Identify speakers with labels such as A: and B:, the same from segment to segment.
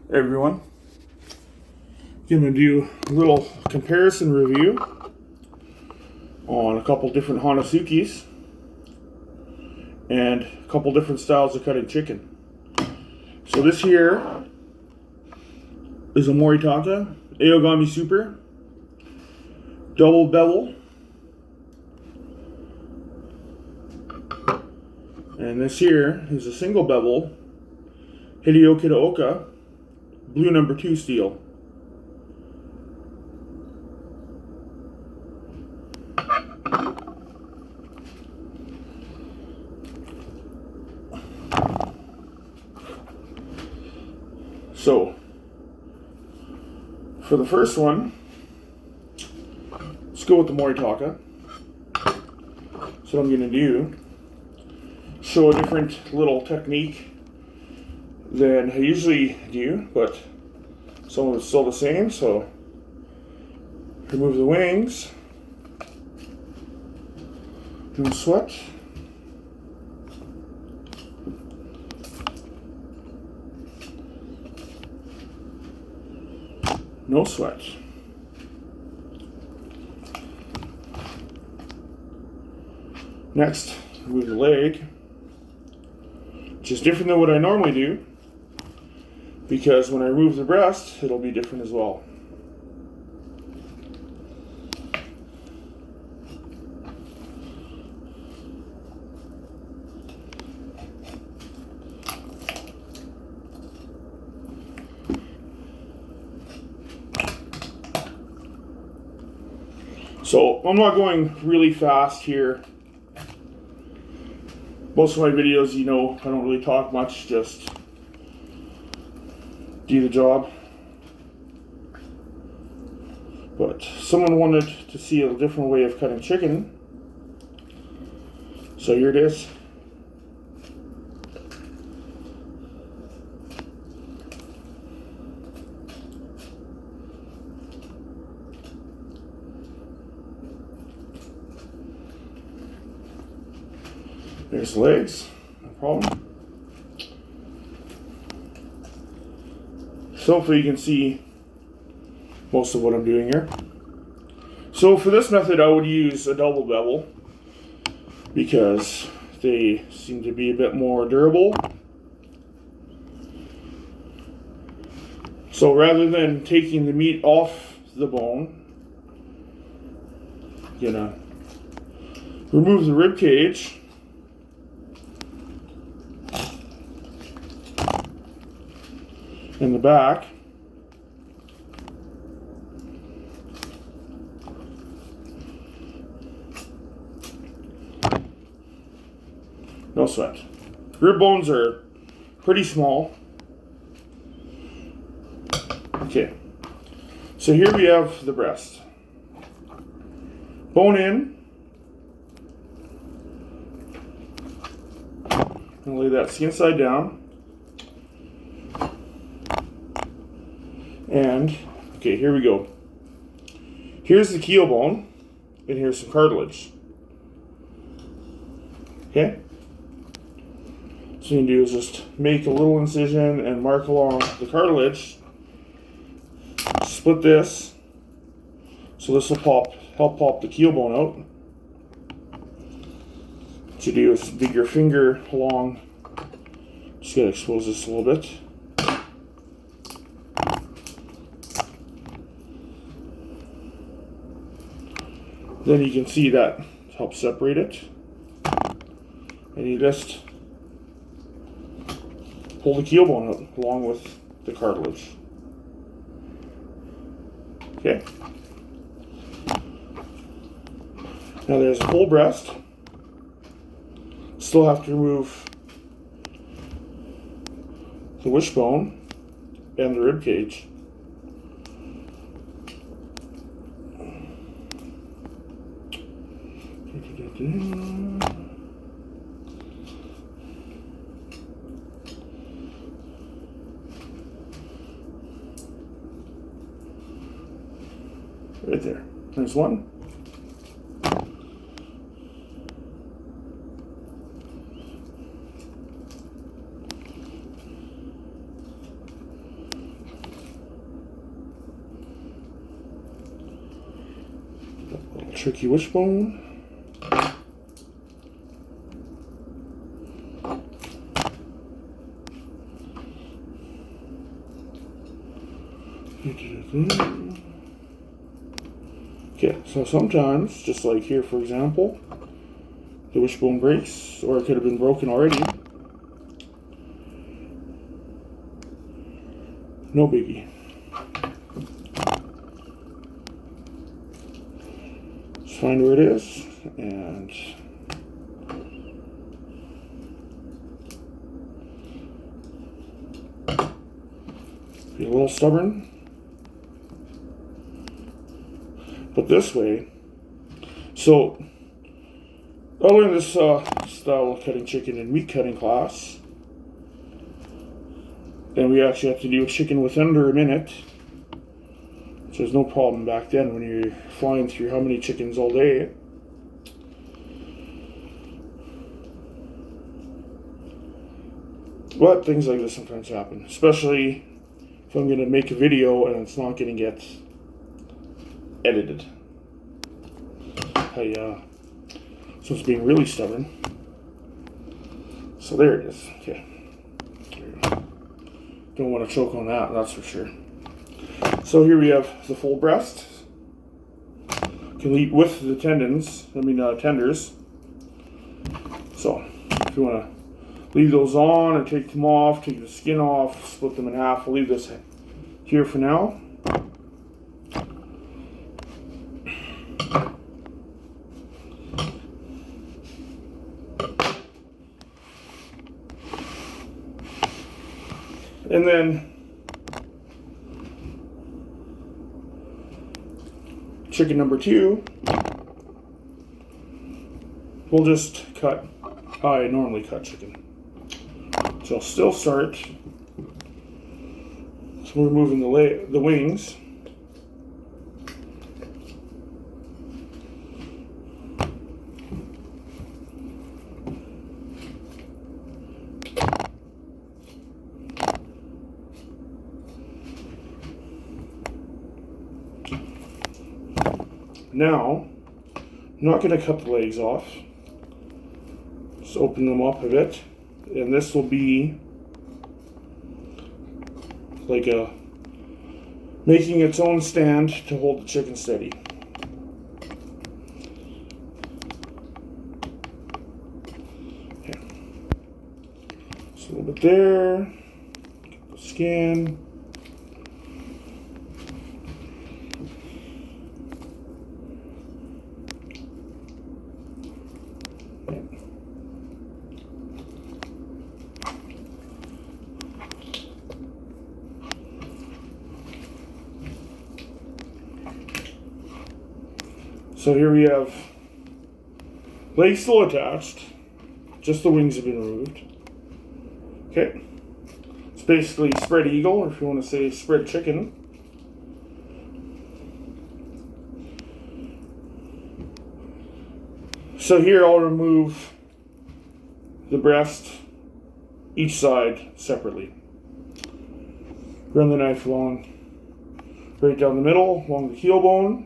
A: Hey everyone, going to do a little comparison review on a couple different Honesukis and a couple different styles of cutting chicken. So this here is a Moritaka Aogami Super double bevel, and this here is a single bevel Hideo Kitaoka blue number 2 steel. So, for the first one, let's go with the Moritaka. So what I'm going to do, show a different little technique than I usually do, but some of it's still the same. So, remove the wings, no sweat. No sweat. Next, remove the leg, which is different than what I normally do, because when I remove the breast, it'll be different as well. So I'm not going really fast here. Most of my videos, you know, I don't really talk much, just do the job. But someone wanted to see a different way of cutting chicken, so here it is. There's the legs, no problem. So hopefully you can see most of what I'm doing here. So for this method I would use a double bevel because they seem to be a bit more durable. So rather than taking the meat off the bone, I'm gonna remove the rib cage. In the back, no sweat. Rib bones are pretty small. Okay, so here we have the breast. Bone in. And lay that skin side down. And, okay, here we go. Here's the keel bone, and here's some cartilage. Okay? So what you can do is just make a little incision and mark along the cartilage. Split this, so this will help pop the keel bone out. What you do is dig your finger along. Just gotta expose this a little bit. Then you can see that helps separate it. And you just pull the keel bone out along with the cartilage. Okay. Now there's a full breast. Still have to remove the wishbone and the rib cage. Right there. There's one. tricky wishbone. Okay, so sometimes, just like here for example, the wishbone breaks, or it could have been broken already. No biggie. Just find where it is, and be a little stubborn. But this way, so I learned this style of cutting chicken in meat cutting class, and we actually have to do a chicken with under a minute, which was no problem back then when you're flying through how many chickens all day. But things like this sometimes happen, especially if I'm going to make a video and it's not going to get edited. So it's being really stubborn. So there it is. Okay. Don't want to choke on that, that's for sure. So here we have the full breast. You can eat with the tenders. So if you want to leave those on and take them off, take the skin off, split them in half. I'll leave this here for now. And then chicken number 2, we'll just cut how I normally cut chicken. So I'll still start. So we're removing the wings. Now, I'm not going to cut the legs off. Just open them up a bit. And this will be like making its own stand to hold the chicken steady. Okay. Just a little bit there. Get the skin. So here we have legs still attached, just the wings have been removed. Okay, it's basically spread eagle, or if you want to say spread chicken. So here I'll remove the breast, each side separately. Run the knife along, right down the middle, along the heel bone.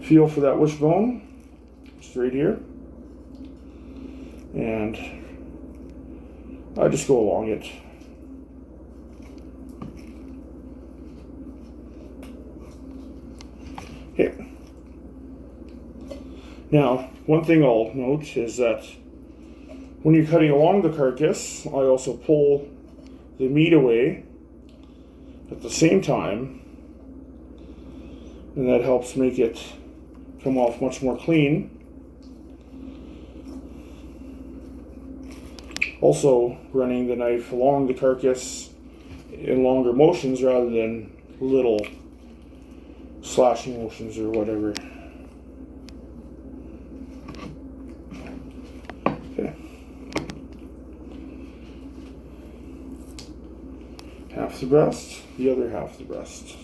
A: Feel for that wishbone, just right here, and I just go along it. Okay. Now, one thing I'll note is that when you're cutting along the carcass, I also pull the meat away at the same time, and that helps make it come off much more clean. Also, running the knife along the carcass in longer motions rather than little slashing motions or whatever. Okay. Half the breast, the other half the breast.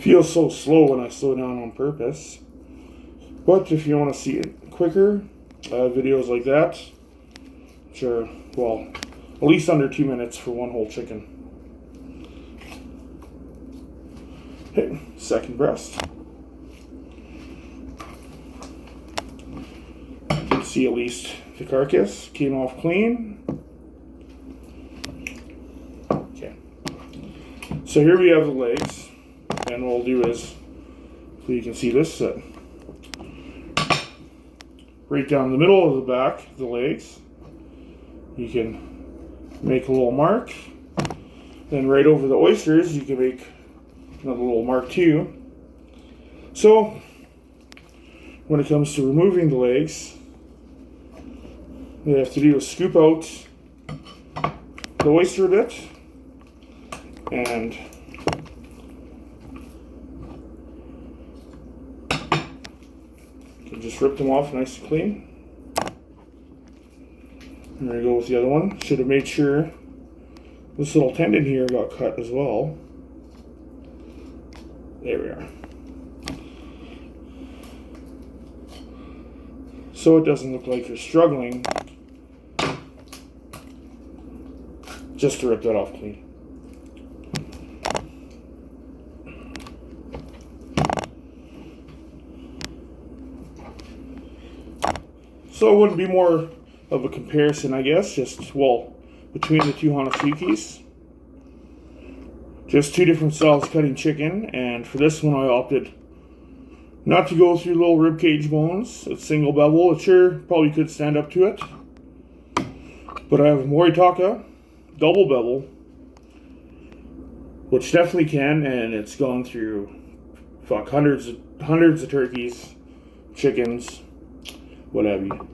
A: feels so slow when I slow down on purpose. But if you want to see it quicker, videos like that, which are, well, at least under 2 minutes for one whole chicken. Okay, second breast. You can see at least the carcass came off clean. Okay, so here we have the legs, and what we'll do is, so you can see this, right down the middle of the back, the legs, you can make a little mark. Then right over the oysters, you can make another little mark too. So when it comes to removing the legs, what you have to do is scoop out the oyster a bit and just rip them off nice and clean. And there you go with the other one. Should have made sure this little tendon here got cut as well. There we are. So it doesn't look like you're struggling just to rip that off clean. So it wouldn't be more of a comparison, I guess, just, well, between the two Honesukis. Just two different styles of cutting chicken, and for this one I opted not to go through little ribcage bones. It's single bevel. It sure probably could stand up to it. But I have a Moritaka double bevel, which definitely can, and it's gone through hundreds of turkeys, chickens, what have you.